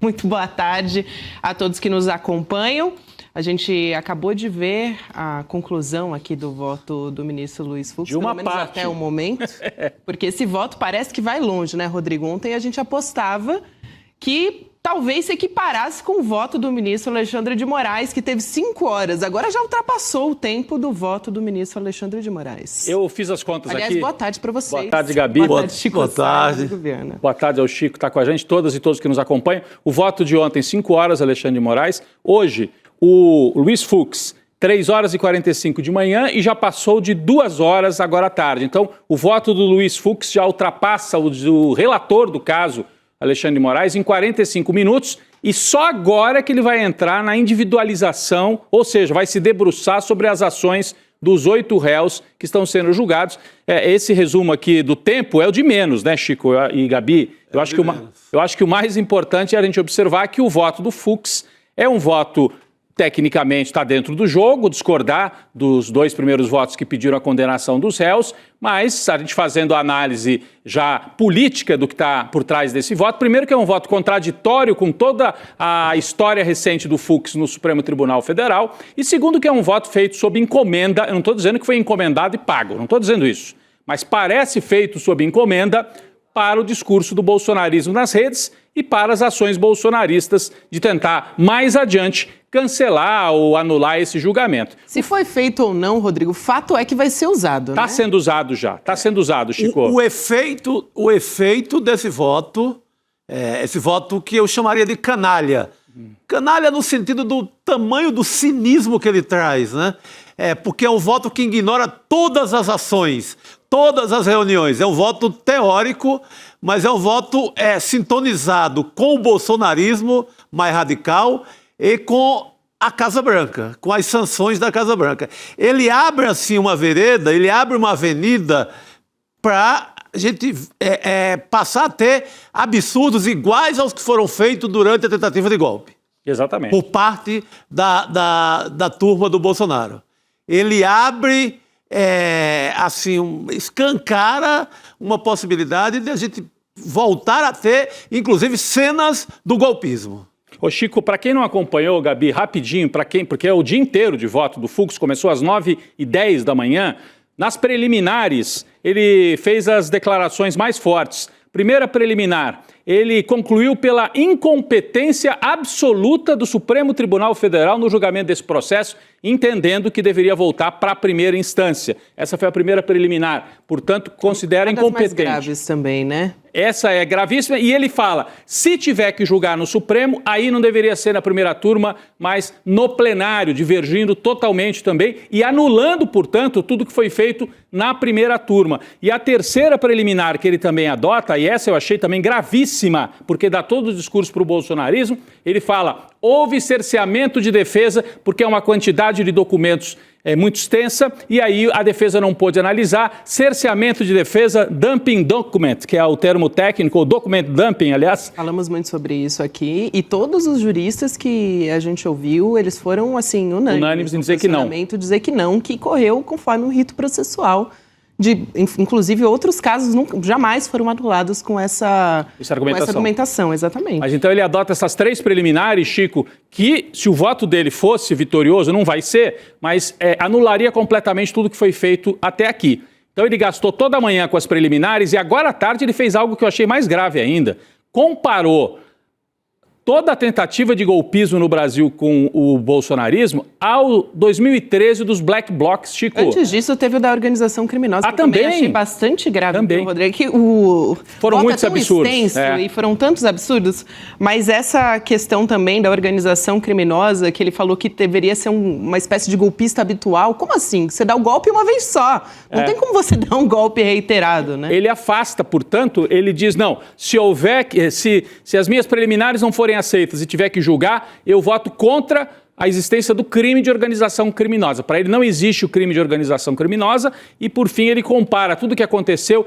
Muito boa tarde a todos que nos acompanham. A gente acabou de ver a conclusão aqui do voto do ministro Luiz Fux, de uma pelo menos parte. até o momento, porque esse voto parece que vai longe, né, Rodrigo? Ontem a gente apostava que talvez se equiparasse com o voto do ministro Alexandre de Moraes, que teve 5 horas. Agora já ultrapassou o tempo do voto do ministro Alexandre de Moraes. Eu fiz as contas aqui. Aliás, boa tarde para vocês. Boa tarde, Gabi. Boa tarde, Chico. Boa tarde. Boa tarde ao Chico, está com a gente, todas e todos que nos acompanham. O voto de ontem, 5 horas, Alexandre de Moraes. Hoje, o Luiz Fux, 3 horas e 45 de manhã e já passou de 2 horas agora à tarde. Então, o voto do Luiz Fux já ultrapassa o do relator do caso, Alexandre de Moraes, em 45 minutos. E só agora que ele vai entrar na individualização, ou seja, vai se debruçar sobre as ações dos 8 réus que estão sendo julgados. Esse resumo aqui do tempo é o de menos, né, Chico e Gabi? Eu acho que o mais importante é a gente observar que o voto do Fux é um voto, tecnicamente, está dentro do jogo, discordar dos 2 primeiros votos que pediram a condenação dos réus, mas a gente fazendo a análise já política do que está por trás desse voto, primeiro que é um voto contraditório com toda a história recente do Fux no Supremo Tribunal Federal, e segundo que é um voto feito sob encomenda. Eu não estou dizendo que foi encomendado e pago, não estou dizendo isso, mas parece feito sob encomenda para o discurso do bolsonarismo nas redes e para as ações bolsonaristas de tentar, mais adiante, cancelar ou anular esse julgamento. Se foi feito ou não, Rodrigo, o fato é que vai ser usado, Está sendo usado já, está sendo usado, Chico. O efeito desse voto, esse voto que eu chamaria de canalha. Canalha no sentido do tamanho do cinismo que ele traz, né? Porque é um voto que ignora todas as ações, todas as reuniões. É um voto teórico, mas é um voto sintonizado com o bolsonarismo mais radical e com a Casa Branca, com as sanções da Casa Branca. Ele abre, assim, uma vereda, ele abre uma avenida para a gente passar a ter absurdos iguais aos que foram feitos durante a tentativa de golpe. Exatamente. Por parte da turma do Bolsonaro. Ele abre, escancara uma possibilidade de a gente voltar a ter, inclusive, cenas do golpismo. Ô Chico, para quem não acompanhou, Gabi, rapidinho, porque é o dia inteiro de voto do Fux, começou às 9h10 da manhã, nas preliminares ele fez as declarações mais fortes. Primeira preliminar, ele concluiu pela incompetência absoluta do Supremo Tribunal Federal no julgamento desse processo, entendendo que deveria voltar para a primeira instância. Essa foi a primeira preliminar, portanto, considera incompetente. Mais graves também, né? Essa é gravíssima e ele fala, se tiver que julgar no Supremo, aí não deveria ser na primeira turma, mas no plenário, divergindo totalmente também e anulando, portanto, tudo que foi feito na primeira turma. E a terceira preliminar que ele também adota, e essa eu achei também gravíssima, porque dá todo o discurso para o bolsonarismo, ele fala, houve cerceamento de defesa, porque é uma quantidade de documentos muito extensa, e aí a defesa não pôde analisar. Cerceamento de defesa, dumping document, que é o termo técnico, ou document dumping, aliás. Falamos muito sobre isso aqui, e todos os juristas que a gente ouviu, eles foram, assim, unânimes em dizer que não. Dizer que não, que correu conforme o rito processual. Inclusive, outros casos jamais foram anulados com essa argumentação, exatamente. Mas então ele adota essas 3 preliminares, Chico, que se o voto dele fosse vitorioso, não vai ser, mas anularia completamente tudo que foi feito até aqui. Então ele gastou toda a manhã com as preliminares e agora à tarde ele fez algo que eu achei mais grave ainda. Comparou toda a tentativa de golpismo no Brasil com o bolsonarismo ao 2013 dos Black Blocs, Chico. Antes disso, teve o da organização criminosa, que eu também achei bastante grave, Rodrigo, que foram muitos absurdos. Extenso, e foram tantos absurdos, mas essa questão também da organização criminosa, que ele falou que deveria ser uma espécie de golpista habitual, como assim? Você dá o golpe uma vez só, não tem como você dar um golpe reiterado, né? Ele afasta, portanto, ele diz, não, se as minhas preliminares não forem aceitas e tiver que julgar, eu voto contra a existência do crime de organização criminosa. Para ele não existe o crime de organização criminosa e, por fim, ele compara tudo o que aconteceu.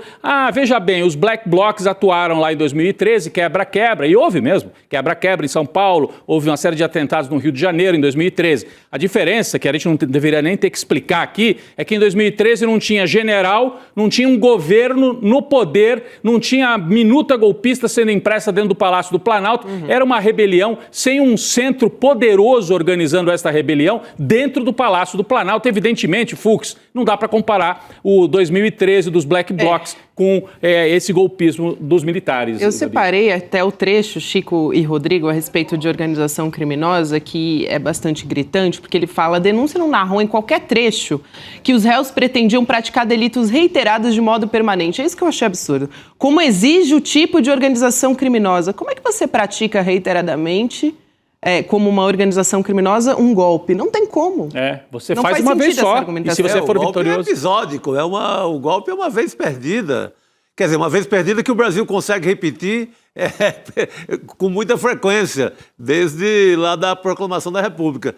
Veja bem, os Black Blocs atuaram lá em 2013, quebra-quebra, e houve mesmo, quebra-quebra em São Paulo, houve uma série de atentados no Rio de Janeiro em 2013. A diferença, que a gente não deveria nem ter que explicar aqui, é que em 2013 não tinha general, não tinha um governo no poder, não tinha minuta golpista sendo impressa dentro do Palácio do Planalto, era uma rebelião sem um centro poderoso organizando esta rebelião dentro do Palácio do Planalto. Evidentemente, Fux, não dá para comparar o 2013 dos Black Blocs com esse golpismo dos militares. Eu separei até o trecho, Chico e Rodrigo, a respeito de organização criminosa, que é bastante gritante, porque ele fala: a denúncia não narrou em qualquer trecho que os réus pretendiam praticar delitos reiterados de modo permanente. É isso que eu achei absurdo. Como exige o tipo de organização criminosa, como é que você pratica reiteradamente, como uma organização criminosa, um golpe? Não tem como. Você não faz uma vez só, e se você for vitorioso... O golpe é episódico, o golpe é uma vez perdida. Quer dizer, uma vez perdida que o Brasil consegue repetir com muita frequência, desde lá da proclamação da República.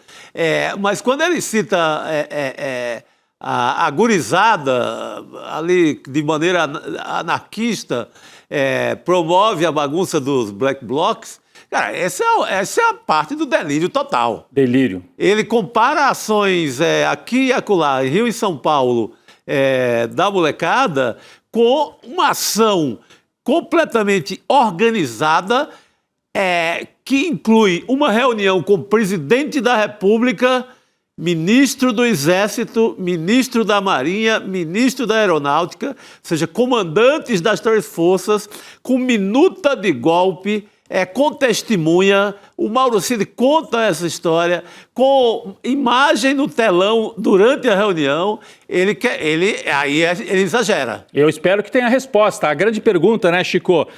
Mas quando ele cita a gurizada, ali de maneira anarquista, promove a bagunça dos Black Blocs, cara, essa é a parte do delírio total. Delírio. Ele compara ações aqui e acolá, em Rio e São Paulo, da molecada, com uma ação completamente organizada, que inclui uma reunião com o presidente da República, ministro do Exército, ministro da Marinha, ministro da Aeronáutica, ou seja, comandantes das três forças, com minuta de golpe, com testemunha. O Mauro Cid conta essa história com imagem no telão durante a reunião. Ele exagera. Eu espero que tenha resposta. A grande pergunta, né, Chico?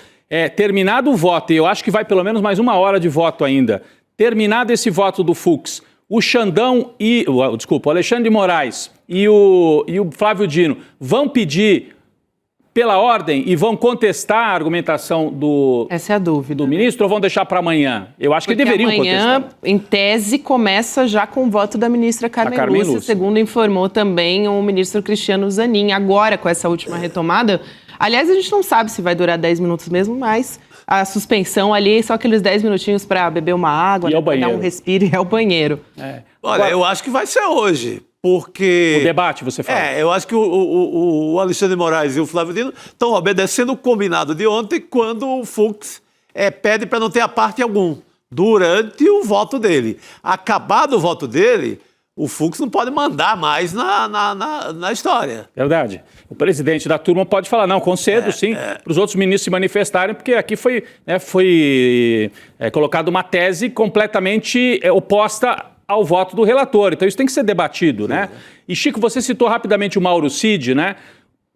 Terminado o voto, e eu acho que vai pelo menos mais 1 hora de voto ainda, terminado esse voto do Fux, o Xandão o Alexandre de Moraes e o Flávio Dino vão pedir pela ordem e vão contestar a argumentação Essa é a dúvida, do ministro, ou vão deixar para amanhã? Eu acho que deveriam contestar. Amanhã, em tese, começa já com o voto da ministra Carmen Lúcia, segundo informou também o ministro Cristiano Zanin. Agora, com essa última retomada, aliás, a gente não sabe se vai durar 10 minutos mesmo, mas a suspensão ali, só aqueles 10 minutinhos para beber uma água, dar um respiro e ir ao banheiro. Olha, eu acho que vai ser hoje. Porque... O debate, você fala. Eu acho que o Alexandre de Moraes e o Flávio Dino estão obedecendo o combinado de ontem, quando o Fux pede para não ter aparte algum durante o voto dele. Acabado o voto dele, o Fux não pode mandar mais na história. Verdade. O presidente da turma pode falar: não, concedo sim, para os outros ministros se manifestarem, porque aqui foi colocada uma tese completamente oposta ao voto do relator. Então isso tem que ser debatido, né? E, Chico, você citou rapidamente o Mauro Cid, né?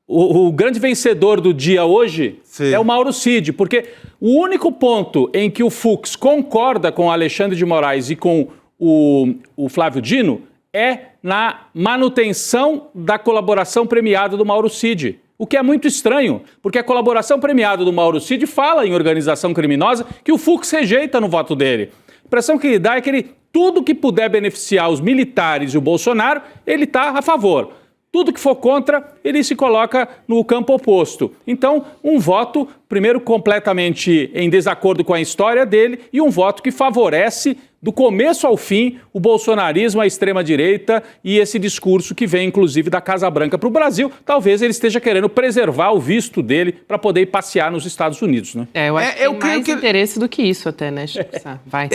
O grande vencedor do dia hoje é o Mauro Cid, porque o único ponto em que o Fux concorda com o Alexandre de Moraes e com o Flávio Dino é na manutenção da colaboração premiada do Mauro Cid. O que é muito estranho, porque a colaboração premiada do Mauro Cid fala em organização criminosa que o Fux rejeita no voto dele. A impressão que ele dá é que tudo que puder beneficiar os militares e o Bolsonaro, ele está a favor. Tudo que for contra, ele se coloca no campo oposto. Então, um voto, primeiro, completamente em desacordo com a história dele, e um voto que favorece, do começo ao fim, o bolsonarismo, a extrema-direita e esse discurso que vem, inclusive, da Casa Branca para o Brasil. Talvez ele esteja querendo preservar o visto dele para poder ir passear nos Estados Unidos, né? Eu acho que tem mais interesse do que isso até, né, Chico? Vai.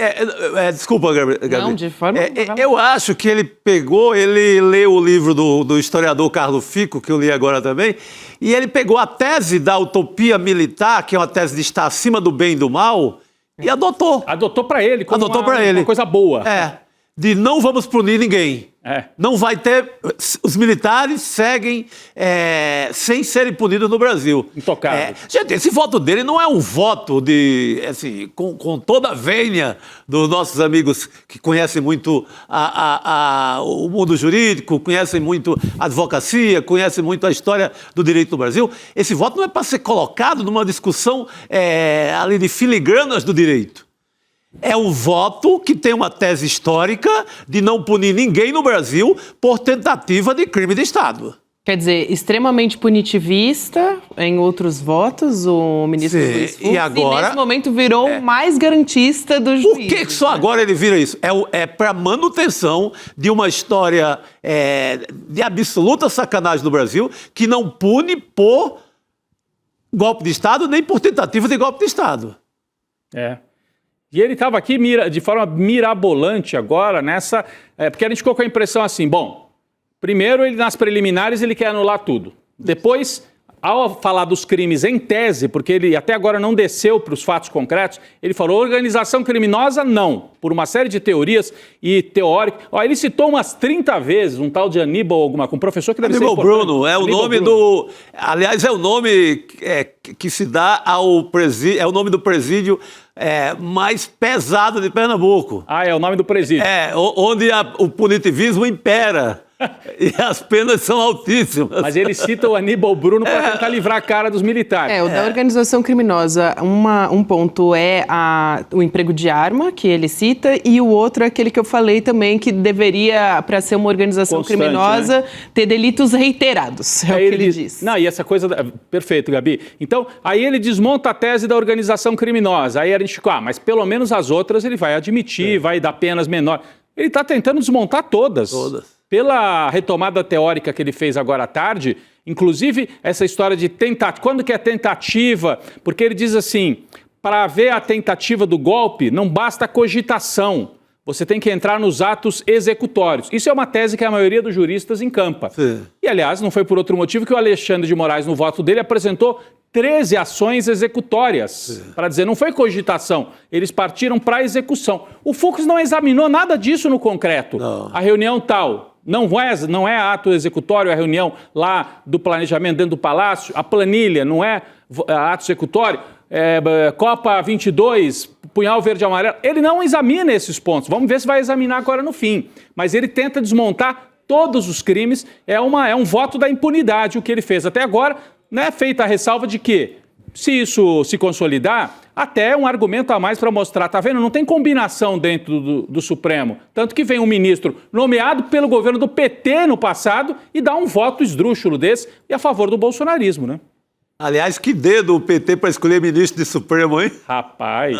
Desculpa, Gabi. Não, de forma alguma. Eu acho que ele leu o livro do historiador Carlo Fico, que eu li agora também, e ele pegou a tese da utopia militar, que é uma tese de estar acima do bem e do mal, e adotou. Adotou para ele como uma coisa boa. De não vamos punir ninguém. Não vai ter... Os militares seguem sem serem punidos no Brasil. Intocável. Gente, esse voto dele não é um voto de... Assim, com toda a vênia dos nossos amigos que conhecem muito o mundo jurídico, conhecem muito a advocacia, conhecem muito a história do direito no Brasil. Esse voto não é para ser colocado numa discussão ali de filigranas do direito. É um voto que tem uma tese histórica de não punir ninguém no Brasil por tentativa de crime de Estado. Quer dizer, extremamente punitivista em outros votos, o ministro Luiz Fux, e agora, nesse momento virou o mais garantista do juiz. Por que só agora ele vira isso? É para manutenção de uma história de absoluta sacanagem no Brasil, que não pune por golpe de Estado nem por tentativa de golpe de Estado. E ele estava aqui de forma mirabolante agora nessa... porque a gente ficou com a impressão assim, bom, primeiro ele nas preliminares ele quer anular tudo. Depois, ao falar dos crimes em tese, porque ele até agora não desceu para os fatos concretos, ele falou organização criminosa não, por uma série de teorias e teóricas. Ele citou umas 30 vezes um tal de Aníbal um professor que deve ser importante. Bruno, é o Aníbal nome Bruno. do... Aliás, é o nome que se dá ao presídio, é o nome do presídio mais pesado de Pernambuco. É o nome do presídio. Onde o punitivismo impera. E as penas são altíssimas. Mas ele cita o Aníbal Bruno para tentar livrar a cara dos militares. O da organização criminosa, um ponto é o emprego de arma, que ele cita, e o outro é aquele que eu falei também, que deveria, para ser uma organização constante, criminosa, ter delitos reiterados. É o que ele diz. Não, e essa coisa... Perfeito, Gabi. Então, aí ele desmonta a tese da organização criminosa. Aí a gente fica, mas pelo menos as outras ele vai admitir, vai dar penas menores. Ele está tentando desmontar todas. Pela retomada teórica que ele fez agora à tarde, inclusive essa história de tentativa. Quando que é tentativa? Porque ele diz assim, para haver a tentativa do golpe, não basta a cogitação. Você tem que entrar nos atos executórios. Isso é uma tese que a maioria dos juristas encampa. Sim. E, aliás, não foi por outro motivo que o Alexandre de Moraes, no voto dele, apresentou 13 ações executórias. Para dizer, não foi cogitação, eles partiram para a execução. O Fux não examinou nada disso no concreto. Não. A reunião tal... Não é ato executório, a reunião lá do planejamento dentro do Palácio, a planilha não é ato executório, Copa 22, punhal verde e amarelo. Ele não examina esses pontos. Vamos ver se vai examinar agora no fim. Mas ele tenta desmontar todos os crimes. É um voto da impunidade o que ele fez. Até agora, né, feita a ressalva de que, se isso se consolidar, até é um argumento a mais para mostrar, tá vendo? Não tem combinação dentro do Supremo. Tanto que vem um ministro nomeado pelo governo do PT no passado e dá um voto esdrúxulo desse e a favor do bolsonarismo, né? Aliás, que dedo o PT para escolher ministro de Supremo, hein? Rapaz.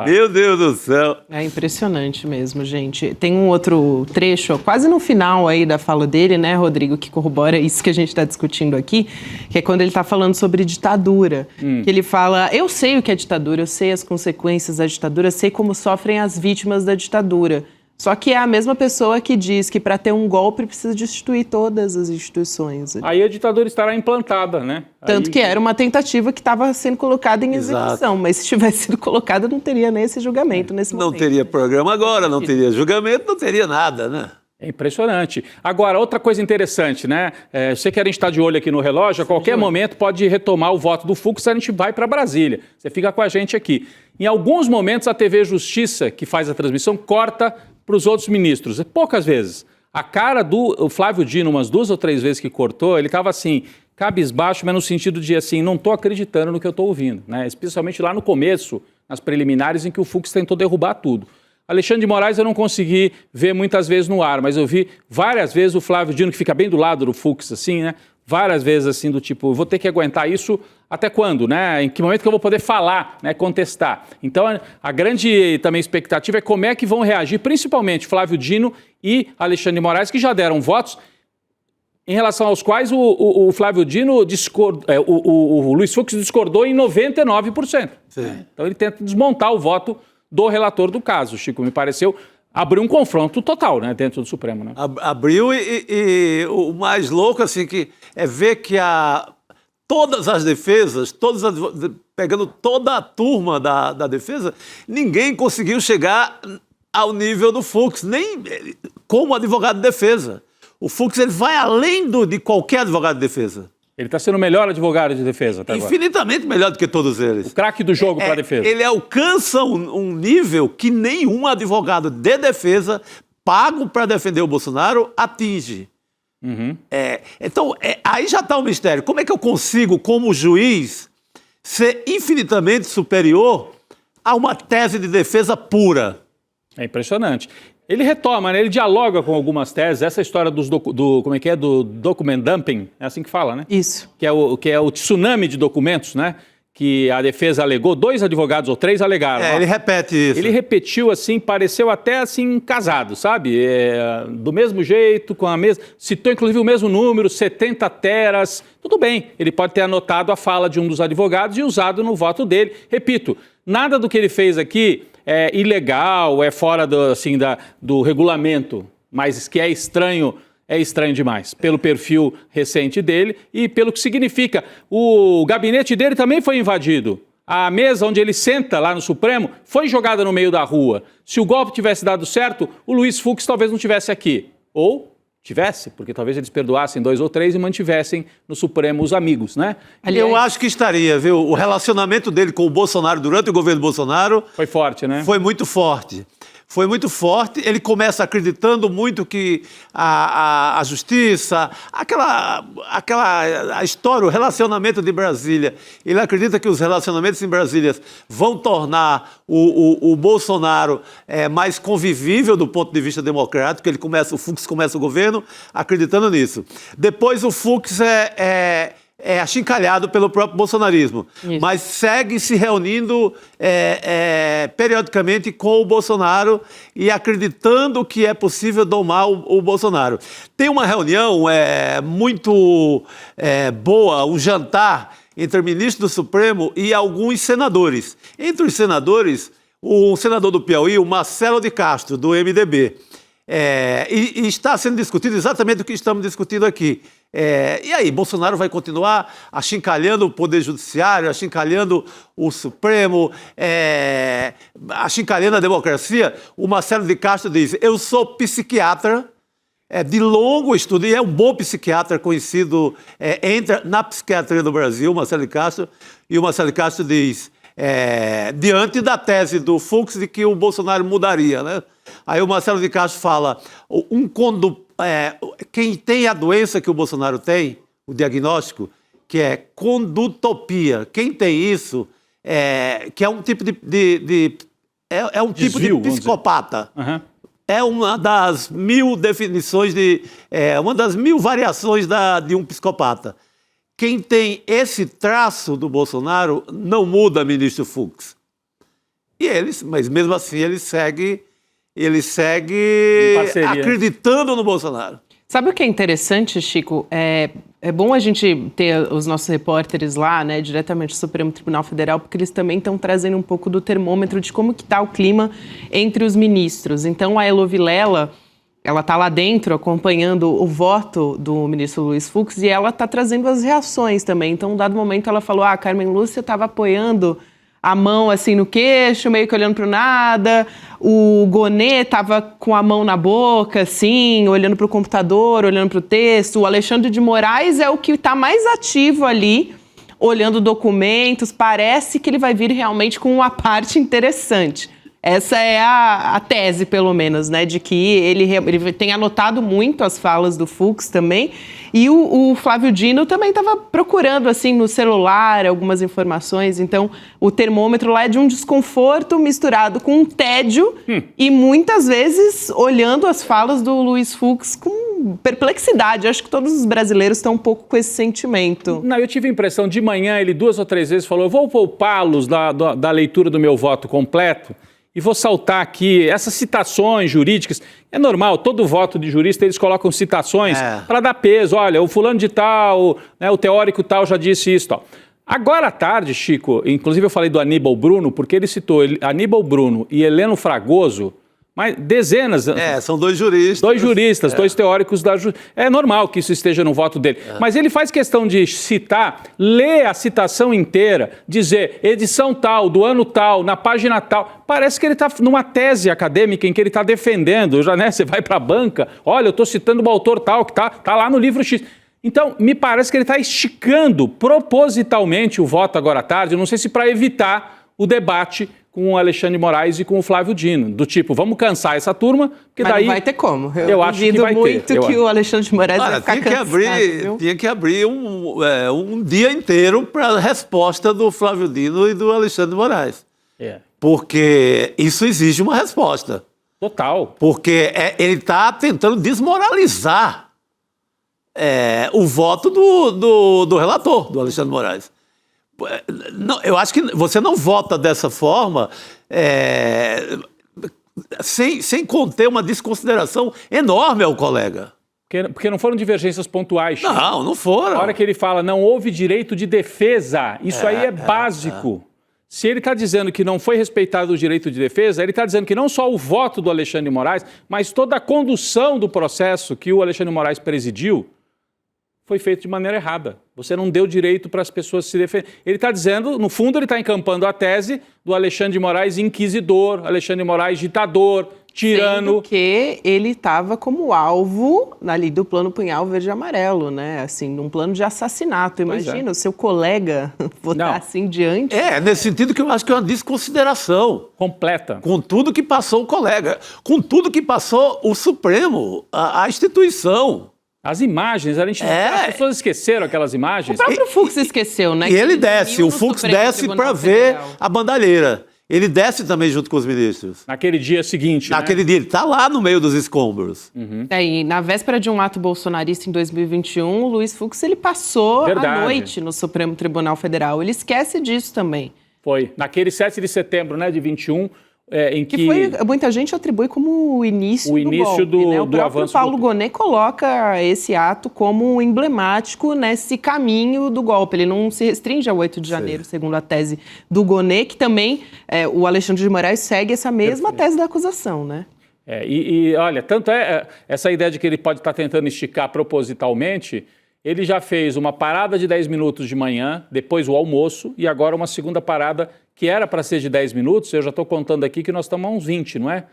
Meu Deus do céu. É impressionante mesmo, gente. Tem um outro trecho, quase no final aí da fala dele, né, Rodrigo, que corrobora isso que a gente está discutindo aqui, que é quando ele está falando sobre ditadura. Que ele fala, eu sei o que é ditadura, eu sei as consequências da ditadura, sei como sofrem as vítimas da ditadura. Só que é a mesma pessoa que diz que para ter um golpe precisa destituir todas as instituições. Aí a ditadura estará implantada, né? Tanto que era uma tentativa que estava sendo colocada em execução. Exato. Mas se tivesse sido colocada, não teria nem esse julgamento nesse momento. Não teria programa agora, não teria julgamento, não teria nada, né? É impressionante. Agora, outra coisa interessante, né? Eu sei que a gente está de olho aqui no relógio, a qualquer momento pode retomar o voto do Fux, a gente vai para Brasília. Você fica com a gente aqui. Em alguns momentos, a TV Justiça, que faz a transmissão, corta para os outros ministros. Poucas vezes. A cara do Flávio Dino, umas 2 ou 3 vezes que cortou, ele estava assim, cabisbaixo, mas no sentido de assim, não estou acreditando no que eu estou ouvindo, né? Especialmente lá no começo, nas preliminares, em que o Fux tentou derrubar tudo. Alexandre de Moraes eu não consegui ver muitas vezes no ar, mas eu vi várias vezes o Flávio Dino, que fica bem do lado do Fux, assim, né? Várias vezes assim, do tipo, vou ter que aguentar isso até quando, né? Em que momento que eu vou poder falar, né? Contestar. Então, a grande também expectativa é como é que vão reagir, principalmente Flávio Dino e Alexandre de Moraes, que já deram votos, em relação aos quais o Flávio Dino o Luiz Fux discordou em 99%. Sim. Então, ele tenta desmontar o voto do relator do caso, Chico, me pareceu... Abriu um confronto total, né, dentro do Supremo, né? Abriu e o mais louco, assim, que é ver que todas as defesas, pegando toda a turma da defesa, ninguém conseguiu chegar ao nível do Fux, nem como advogado de defesa. O Fux ele vai além de qualquer advogado de defesa. Ele está sendo o melhor advogado de defesa até agora. Infinitamente melhor do que todos eles. O craque do jogo para a defesa. Ele alcança um nível que nenhum advogado de defesa pago para defender o Bolsonaro atinge. Uhum. Então, aí já está o mistério. Como é que eu consigo, como juiz, ser infinitamente superior há uma tese de defesa pura. É impressionante. Ele retoma, né? Ele dialoga com algumas teses. Essa história do document dumping, é assim que fala, né? Isso. Que é o tsunami de documentos, né? Que a defesa alegou, 2 advogados ou 3 alegaram. Ele repete isso. Ele repetiu assim, pareceu até assim casado, sabe? Do mesmo jeito, com a mesma... Citou inclusive o mesmo número, 70 teras. Tudo bem, ele pode ter anotado a fala de um dos advogados e usado no voto dele. Repito, nada do que ele fez aqui é ilegal, é fora do regulamento, mas que é estranho demais, pelo perfil recente dele e pelo que significa. O gabinete dele também foi invadido. A mesa onde ele senta lá no Supremo foi jogada no meio da rua. Se o golpe tivesse dado certo, o Luiz Fux talvez não tivesse aqui. Ou tivesse, porque talvez eles perdoassem 2 ou 3 e mantivessem no Supremo os amigos, né? Eu acho que estaria, viu? O relacionamento dele com o Bolsonaro durante o governo Bolsonaro... Foi forte, né? Foi muito forte. Foi muito forte, ele começa acreditando muito que a justiça, a história, o relacionamento de Brasília, ele acredita que os relacionamentos em Brasília vão tornar o Bolsonaro mais convivível do ponto de vista democrático, o Fux começa o governo acreditando nisso. Depois o Fux é achincalhado pelo próprio bolsonarismo, isso. Mas segue se reunindo periodicamente com o Bolsonaro e acreditando que é possível domar o Bolsonaro. Tem uma reunião muito boa, um jantar entre o ministro do Supremo e alguns senadores. Entre os senadores, o senador do Piauí, o Marcelo de Castro, do MDB. E está sendo discutido exatamente o que estamos discutindo aqui. E aí, Bolsonaro vai continuar achincalhando o Poder Judiciário, achincalhando o Supremo, achincalhando a democracia? O Marcelo de Castro diz, eu sou psiquiatra, de longo estudo, e é um bom psiquiatra conhecido, entra na psiquiatria do Brasil, Marcelo de Castro, e o Marcelo de Castro diz, diante da tese do Fux de que o Bolsonaro mudaria, né? Aí o Marcelo de Castro fala, quem tem a doença que o Bolsonaro tem, o diagnóstico, que é condutopia, quem tem isso, que é um tipo de psicopata. Uhum. É uma das 1000 definições, uma das 1000 variações de um psicopata. Quem tem esse traço do Bolsonaro não muda, ministro Fux. Mas mesmo assim ele segue acreditando no Bolsonaro. Sabe o que é interessante, Chico? É bom a gente ter os nossos repórteres lá, né, diretamente do Supremo Tribunal Federal, porque eles também estão trazendo um pouco do termômetro de como que está o clima entre os ministros. Então, a Elo Vilela, ela está lá dentro acompanhando o voto do ministro Luiz Fux e ela está trazendo as reações também. Então, em um dado momento, ela falou, Carmen Lúcia estava apoiando a mão assim no queixo, meio que olhando para o nada. O Gonê estava com a mão na boca, assim, olhando para o computador, olhando para o texto. O Alexandre de Moraes é o que está mais ativo ali, olhando documentos. Parece que ele vai vir realmente com uma parte interessante. Essa é a tese, pelo menos, né, de que ele tem anotado muito as falas do Fux também. E o Flávio Dino também estava procurando, assim, no celular algumas informações. Então, o termômetro lá é de um desconforto misturado com um tédio e, muitas vezes, olhando as falas do Luiz Fux com perplexidade. Acho que todos os brasileiros estão um pouco com esse sentimento. Não, eu tive a impressão, de manhã ele 2 ou 3 vezes falou, eu vou poupá-los da leitura do meu voto completo. E vou saltar aqui essas citações jurídicas. É normal, todo voto de jurista eles colocam citações para dar peso. Olha, o fulano de tal, né, o teórico tal já disse isso. Tal. Agora à tarde, Chico, inclusive eu falei do Aníbal Bruno, porque ele citou Aníbal Bruno e Heleno Fragoso, mas dezenas... são 2 juristas. 2 juristas, 2 teóricos da justiça. É normal que isso esteja no voto dele. Mas ele faz questão de citar, ler a citação inteira, dizer edição tal, do ano tal, na página tal. Parece que ele está numa tese acadêmica em que ele está defendendo. Já, né, você vai para a banca, olha, eu estou citando o autor tal, que tá lá no livro X. Então, me parece que ele está esticando propositalmente o voto agora à tarde, não sei se para evitar o debate com o Alexandre de Moraes e com o Flávio Dino, do tipo, vamos cansar essa turma, porque mas daí... não vai ter como. Eu acho que vai muito ter. Que o Alexandre de Moraes vai ficar cansado. Tinha que abrir um dia inteiro para a resposta do Flávio Dino e do Alexandre de Moraes. Porque isso exige uma resposta. Total. Porque ele está tentando desmoralizar o voto do relator, do Alexandre de Moraes. Não, eu acho que você não vota dessa forma sem conter uma desconsideração enorme ao colega. Porque não foram divergências pontuais. Chico. Não foram. A hora que ele fala não houve direito de defesa, isso aí é básico. Se ele está dizendo que não foi respeitado o direito de defesa, ele está dizendo que não só o voto do Alexandre de Moraes, mas toda a condução do processo que o Alexandre de Moraes presidiu foi feito de maneira errada. Você não deu direito para as pessoas se defenderem. Ele está dizendo, no fundo, ele está encampando a tese do Alexandre de Moraes inquisidor, Alexandre de Moraes ditador, tirano. Sendo que ele estava como alvo ali do plano Punhal Verde e Amarelo, né? Assim, num plano de assassinato. Imagina o seu colega votar assim diante. Nesse sentido que eu acho que é uma desconsideração. Completa. Com tudo que passou o colega, com tudo que passou o Supremo, a instituição. As imagens, as pessoas esqueceram aquelas imagens. O próprio Fux esqueceu, né? E ele desce, o Fux desce para ver a bandalheira. Ele desce também junto com os ministros. Naquele dia seguinte, Naquele dia, ele está lá no meio dos escombros. E na véspera de um ato bolsonarista em 2021, o Luiz Fux ele passou a noite no Supremo Tribunal Federal. Ele esquece disso também. Foi. Naquele 7 de setembro, né, de 21, em que... muita gente atribui como o início do golpe, né? O do próprio avanço Paulo Gonet coloca esse ato como emblemático nesse caminho do golpe. Ele não se restringe ao 8 de janeiro, segundo a tese do Gonet, que também o Alexandre de Moraes segue essa mesma tese da acusação, né? Olha, tanto essa ideia de que ele pode estar tentando esticar propositalmente, ele já fez uma parada de 10 minutos de manhã, depois o almoço, e agora uma segunda parada que era para ser de 10 minutos, eu já estou contando aqui que nós estamos a uns 20, não é?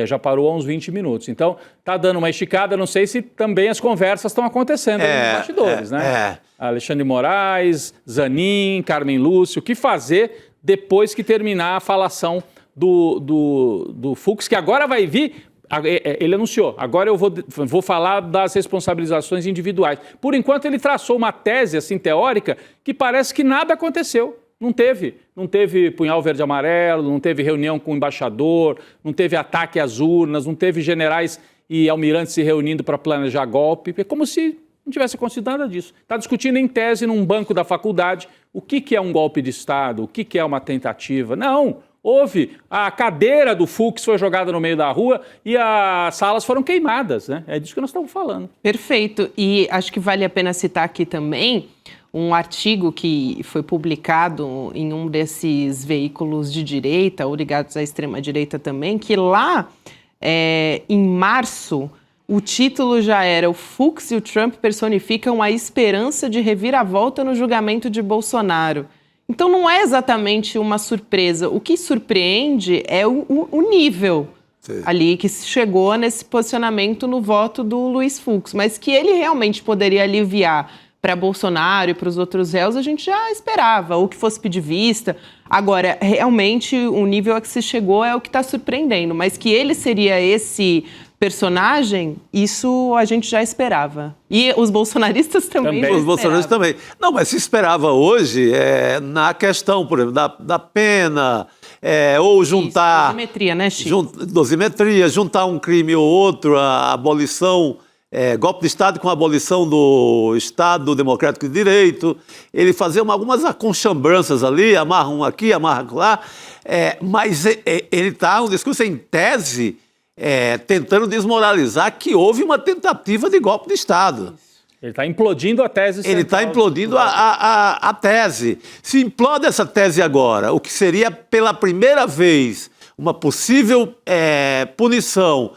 Já parou a uns 20 minutos. Então, está dando uma esticada, não sei se também as conversas estão acontecendo nos bastidores, né? Alexandre de Moraes, Zanin, Carmen Lúcio, o que fazer depois que terminar a falação do Fux, que agora vai vir... Ele anunciou, agora eu vou falar das responsabilizações individuais. Por enquanto, ele traçou uma tese assim, teórica que parece que nada aconteceu. Não teve punhal verde e amarelo, não teve reunião com o embaixador, não teve ataque às urnas, não teve generais e almirantes se reunindo para planejar golpe. É como se não tivesse acontecido nada disso. Está discutindo em tese num banco da faculdade o que é um golpe de Estado, o que é uma tentativa. Não, houve. A cadeira do Fux foi jogada no meio da rua e as salas foram queimadas, né? É disso que nós estamos falando. Perfeito. E acho que vale a pena citar aqui também um artigo que foi publicado em um desses veículos de direita, ou ligados à extrema-direita também, que lá, em março, o título já era: o Fux e o Trump personificam a esperança de reviravolta no julgamento de Bolsonaro. Então não é exatamente uma surpresa. O que surpreende é o nível ali que chegou nesse posicionamento no voto do Luiz Fux, mas que ele realmente poderia aliviar para Bolsonaro e para os outros réus, a gente já esperava, ou que fosse pedir vista. Agora, realmente, o nível a que se chegou é o que está surpreendendo, mas que ele seria esse personagem, isso a gente já esperava. E os bolsonaristas também. Os bolsonaristas também. Não, mas se esperava hoje na questão, por exemplo, da pena, ou juntar... Isso, dosimetria, né, Chico? Dosimetria, juntar um crime ou outro, a abolição... golpe de Estado com a abolição do Estado Democrático de Direito, ele fazia algumas aconchambranças ali, amarra um aqui, amarra lá, mas ele está, um discurso em tese, tentando desmoralizar que houve uma tentativa de golpe de Estado. Ele está implodindo a tese. Ele está implodindo a tese. Se implode essa tese agora, o que seria pela primeira vez uma possível punição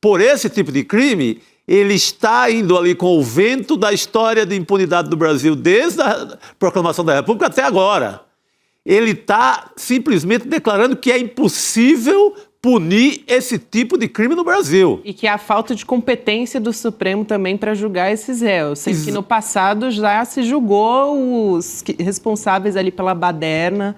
por esse tipo de crime, ele está indo ali com o vento da história de impunidade do Brasil desde a proclamação da República até agora. Ele está simplesmente declarando que é impossível punir esse tipo de crime no Brasil. E que há falta de competência do Supremo também para julgar esses réus. Sendo que no passado já se julgou os responsáveis ali pela baderna,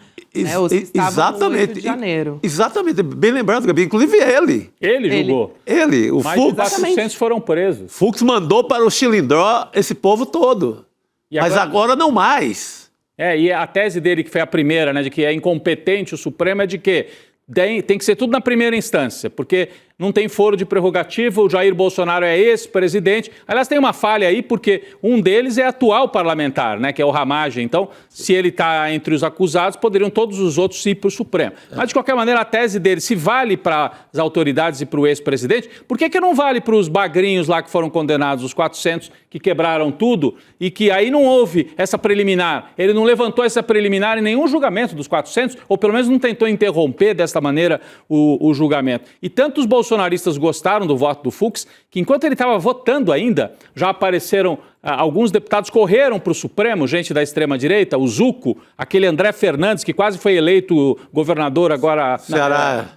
os que estavam no 8 de janeiro. Exatamente, bem lembrado, Gabi. Inclusive ele. Ele julgou. Ele, o Mais Fux. de 400 foram presos. Fux mandou para o Chilindró esse povo todo. Mas agora não mais. E a tese dele, que foi a primeira, né, de que é incompetente o Supremo, é de que tem que ser tudo na primeira instância, porque não tem foro de prerrogativa, o Jair Bolsonaro é ex-presidente. Aliás, tem uma falha aí, porque um deles é atual parlamentar, né, que é o Ramagem. Então, se ele está entre os acusados, poderiam todos os outros ir para o Supremo. Mas, de qualquer maneira, a tese dele, se vale para as autoridades e para o ex-presidente, por que não vale para os bagrinhos lá que foram condenados, os 400 que quebraram tudo, e que aí não houve essa preliminar? Ele não levantou essa preliminar em nenhum julgamento dos 400, ou pelo menos não tentou interromper desta maneira o julgamento. E tantos bolsonaristas gostaram do voto do Fux, que enquanto ele estava votando ainda, já apareceram, alguns deputados correram para o Supremo, gente da extrema-direita, o Zucco, aquele André Fernandes, que quase foi eleito governador agora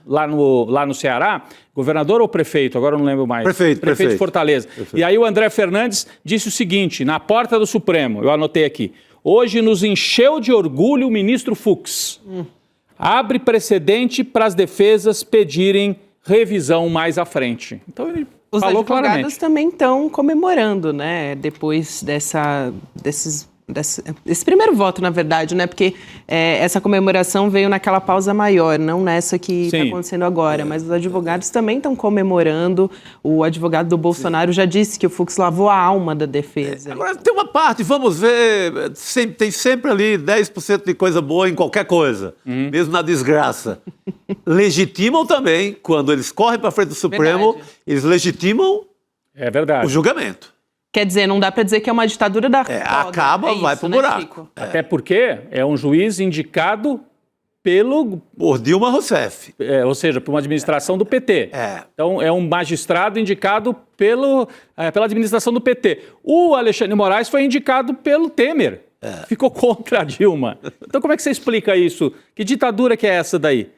lá no Ceará. Governador ou prefeito? Agora eu não lembro mais. Prefeito de Fortaleza. E aí o André Fernandes disse o seguinte, na porta do Supremo, eu anotei aqui: hoje nos encheu de orgulho o ministro Fux. Abre precedente para as defesas pedirem revisão mais à frente. Então ele falou claramente. Os advogados também estão comemorando, né, depois desse primeiro voto, na verdade, né, porque essa comemoração veio naquela pausa maior, não nessa que está acontecendo agora, mas os advogados também estão comemorando. O advogado do Bolsonaro já disse que o Fux lavou a alma da defesa. Agora, tem uma parte, vamos ver, tem sempre ali 10% de coisa boa em qualquer coisa, mesmo na desgraça. Legitimam também, quando eles correm para frente do Supremo, eles legitimam o julgamento. Quer dizer, não dá para dizer que é uma ditadura da roda. Acaba, vai pro buraco. Chico? Até porque é um juiz indicado por Dilma Rousseff. Ou seja, por uma administração do PT. Então, é um magistrado indicado pela administração do PT. O Alexandre de Moraes foi indicado pelo Temer. Ficou contra a Dilma. Então, como é que você explica isso? Que ditadura que é essa daí?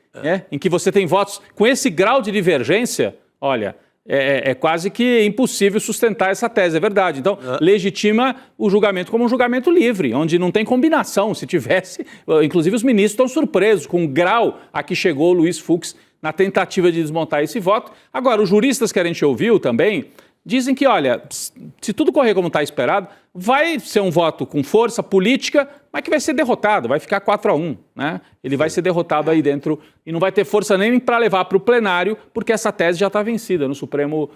Em que você tem votos com esse grau de divergência? Olha, é quase que impossível sustentar essa tese, é verdade. Então, legitima o julgamento como um julgamento livre, onde não tem combinação. Se tivesse, inclusive os ministros estão surpresos com o grau a que chegou o Luiz Fux na tentativa de desmontar esse voto. Agora, os juristas que a gente ouviu também dizem que, olha, se tudo correr como está esperado, vai ser um voto com força política, mas que vai ser derrotado, vai ficar 4-1, né? Ele vai ser derrotado aí dentro e não vai ter força nem para levar para o plenário, porque essa tese já está vencida no Supremo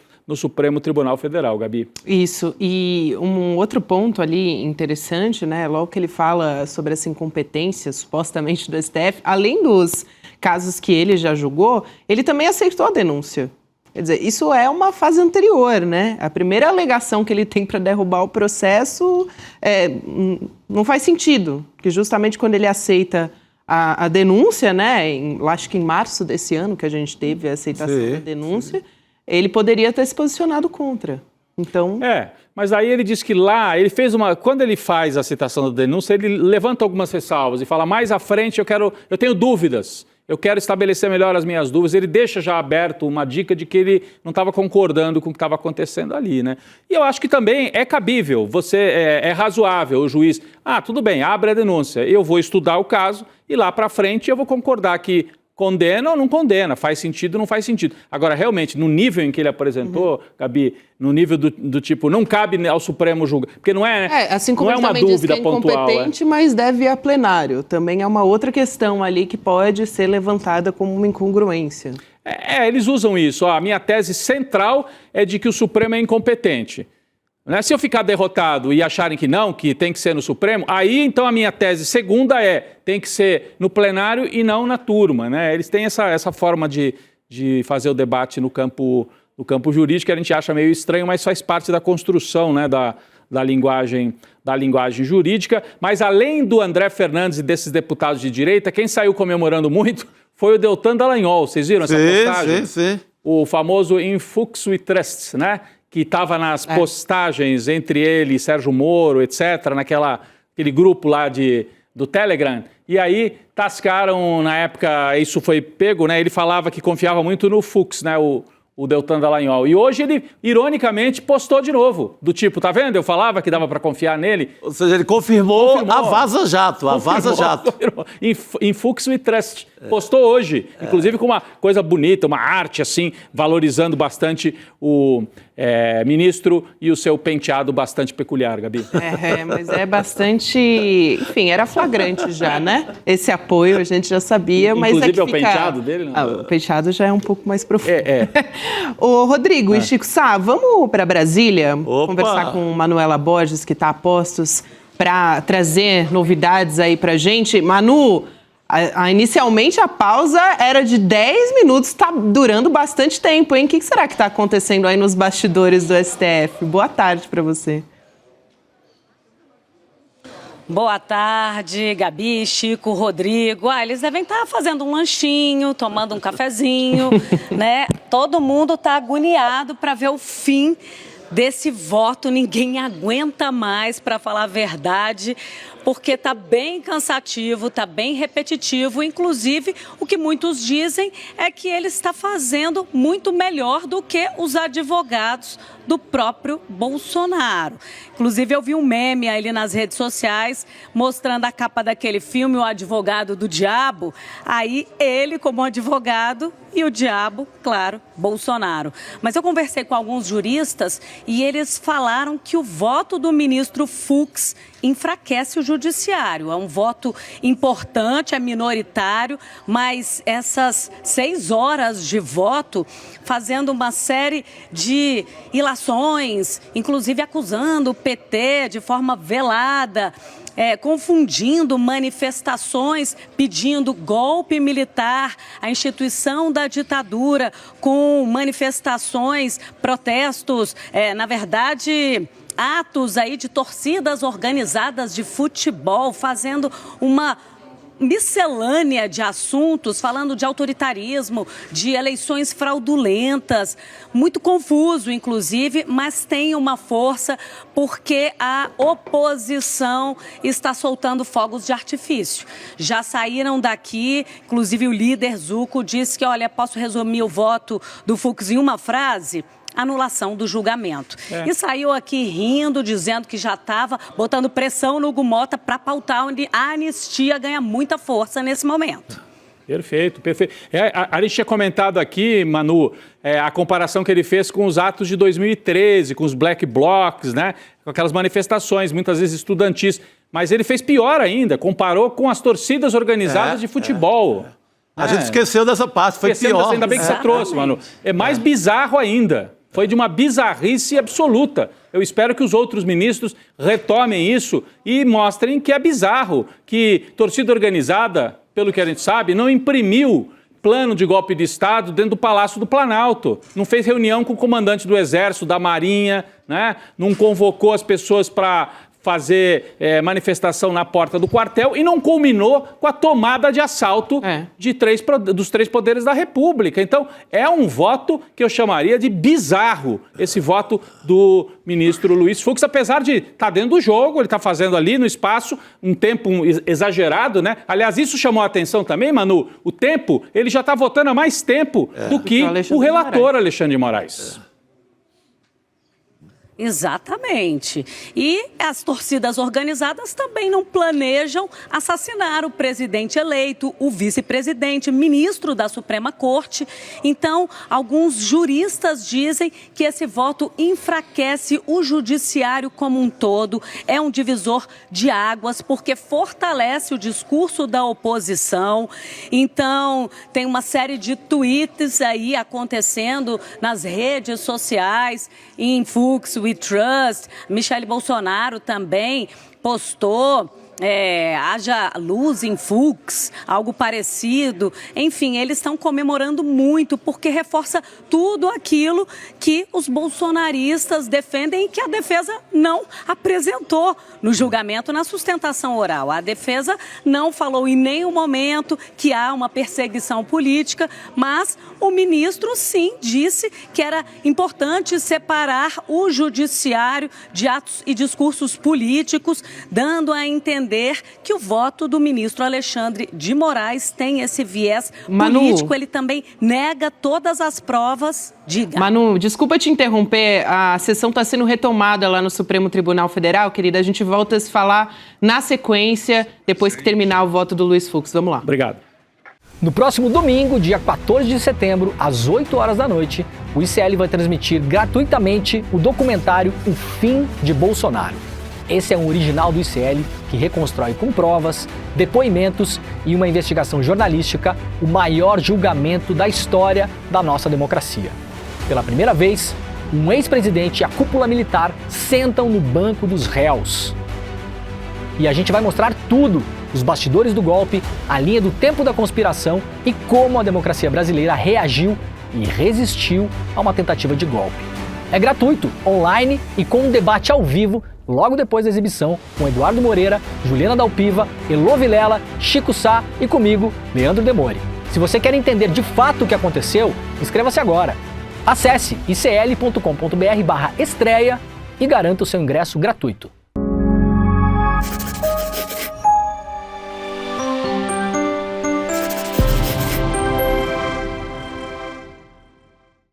Tribunal Federal, Gabi. Isso, e um outro ponto ali interessante, né? Logo que ele fala sobre essa incompetência, supostamente, do STF, além dos casos que ele já julgou, ele também aceitou a denúncia. Quer dizer, isso é uma fase anterior, né? A primeira alegação que ele tem para derrubar o processo não faz sentido, porque justamente quando ele aceita a denúncia, né? Acho que em março desse ano que a gente teve a aceitação da denúncia, ele poderia ter se posicionado contra. Então... mas aí ele diz que lá, quando ele faz a citação da denúncia, ele levanta algumas ressalvas e fala, mais à frente eu tenho dúvidas. Eu quero estabelecer melhor as minhas dúvidas. Ele deixa já aberto uma dica de que ele não estava concordando com o que estava acontecendo ali, né? E eu acho que também é cabível, é razoável o juiz. Tudo bem, abre a denúncia. Eu vou estudar o caso e lá para frente eu vou concordar que condena ou não condena, faz sentido ou não faz sentido. Agora, realmente, no nível em que ele apresentou, Gabi, no nível do tipo, não cabe ao Supremo julgar, porque não é, assim como não é uma dúvida pontual. Incompetente, mas deve ir a plenário. Também é uma outra questão ali que pode ser levantada como uma incongruência. Eles usam isso. A minha tese central é de que o Supremo é incompetente. Se eu ficar derrotado e acharem que não, que tem que ser no Supremo, aí então a minha tese segunda tem que ser no plenário e não na turma, né? Eles têm essa forma de fazer o debate no campo jurídico, que a gente acha meio estranho, mas faz parte da construção, né, da linguagem jurídica. Mas além do André Fernandes e desses deputados de direita, quem saiu comemorando muito foi o Deltan Dallagnol. Vocês viram essa postagem? Sim. O famoso In Fux We Trust, né? Que estava nas postagens entre ele e Sérgio Moro, etc., naquele grupo lá do Telegram. E aí tascaram, na época, isso foi pego, né? Ele falava que confiava muito no Fux, né? O Deltan Dallagnol. E hoje ele, ironicamente, postou de novo. Do tipo, tá vendo? Eu falava que dava para confiar nele. Ou seja, ele confirmou a Vaza Jato. Em Fux We Trust. Postou hoje. Inclusive com uma coisa bonita, uma arte, assim, valorizando bastante ministro e o seu penteado bastante peculiar, Gabi. Mas é bastante... Enfim, era flagrante já, né? Esse apoio a gente já sabia, mas inclusive é o penteado dele? O penteado já é um pouco mais profundo. Ô, Rodrigo e Chico Sá, vamos para Brasília conversar com Manuela Borges, que está a postos para trazer novidades aí para gente. Manu... Inicialmente a pausa era de 10 minutos, está durando bastante tempo, hein? O que será que está acontecendo aí nos bastidores do STF? Boa tarde para você. Boa tarde, Gabi, Chico, Rodrigo. Eles devem estar fazendo um lanchinho, tomando um cafezinho, né? Todo mundo está agoniado para ver o fim desse voto. Ninguém aguenta mais, para falar a verdade, porque está bem cansativo, está bem repetitivo. Inclusive, o que muitos dizem é que ele está fazendo muito melhor do que os advogados do próprio Bolsonaro. Inclusive, eu vi um meme ali nas redes sociais mostrando a capa daquele filme, O Advogado do Diabo. Aí ele como advogado e o diabo, claro, Bolsonaro. Mas eu conversei com alguns juristas e eles falaram que o voto do ministro Fux enfraquece o judiciário. É um voto importante, é minoritário, mas essas 6 horas de voto fazendo uma série de ilações, inclusive acusando o PT de forma velada, confundindo manifestações, pedindo golpe militar, a instituição da ditadura, com manifestações, protestos, na verdade, atos aí de torcidas organizadas de futebol, fazendo uma miscelânea de assuntos, falando de autoritarismo, de eleições fraudulentas, muito confuso, inclusive, mas tem uma força porque a oposição está soltando fogos de artifício. Já saíram daqui, inclusive o líder Zucco disse que, olha, posso resumir o voto do Fux em uma frase? Anulação do julgamento. E saiu aqui rindo, dizendo que já estava botando pressão no Hugo Mota para pautar onde a anistia ganha muita força nesse momento. Perfeito, perfeito. A gente tinha comentado aqui, Manu, a comparação que ele fez com os atos de 2013, com os black blocs, né? Com aquelas manifestações, muitas vezes estudantis. Mas ele fez pior ainda, comparou com as torcidas organizadas de futebol. A gente esqueceu dessa parte, foi pior. Ainda bem que você trouxe, Manu. É mais bizarro ainda. Foi de uma bizarrice absoluta. Eu espero que os outros ministros retomem isso e mostrem que é bizarro, que torcida organizada, pelo que a gente sabe, não imprimiu plano de golpe de Estado dentro do Palácio do Planalto. Não fez reunião com o comandante do Exército, da Marinha, né? Não convocou as pessoas para fazer manifestação na porta do quartel e não culminou com a tomada de assalto dos 3 poderes da República. Então, é um voto que eu chamaria de bizarro, esse voto do ministro Luiz Fux, apesar de estar dentro do jogo, ele está fazendo ali no espaço um tempo exagerado, né? Aliás, isso chamou a atenção também, Manu, o tempo, ele já está votando há mais tempo do que o relator Alexandre de Moraes. Exatamente. E as torcidas organizadas também não planejam assassinar o presidente eleito, o vice-presidente, ministro da Suprema Corte. Então, alguns juristas dizem que esse voto enfraquece o judiciário como um todo, é um divisor de águas, porque fortalece o discurso da oposição. Então, tem uma série de tweets aí acontecendo nas redes sociais, em Fux, We Trust, Michele Bolsonaro também postou, haja luz em Fux, algo parecido. Enfim, eles estão comemorando muito porque reforça tudo aquilo que os bolsonaristas defendem e que a defesa não apresentou no julgamento, na sustentação oral. A defesa não falou em nenhum momento que há uma perseguição política, mas o ministro sim disse que era importante separar o judiciário de atos e discursos políticos, dando a entender que o voto do ministro Alexandre de Moraes tem esse viés político. Ele também nega todas as provas. Diga. Manu, desculpa te interromper, a sessão está sendo retomada lá no Supremo Tribunal Federal, querida. A gente volta a se falar na sequência, depois que terminar o voto do Luiz Fux. Vamos lá. Obrigado. No próximo domingo, dia 14 de setembro, às 8 horas da noite, o ICL vai transmitir gratuitamente o documentário O Fim de Bolsonaro. Esse é um original do ICL que reconstrói com provas, depoimentos e uma investigação jornalística o maior julgamento da história da nossa democracia. Pela primeira vez, um ex-presidente e a cúpula militar sentam no banco dos réus. E a gente vai mostrar tudo, os bastidores do golpe, a linha do tempo da conspiração e como a democracia brasileira reagiu e resistiu a uma tentativa de golpe. É gratuito, online e com um debate ao vivo logo depois da exibição com Eduardo Moreira, Juliana Dalpiva, Elô Vilela, Chico Sá e comigo, Leandro Demore. Se você quer entender de fato o que aconteceu, inscreva-se agora. Acesse icl.com.br/estreia e garanta o seu ingresso gratuito.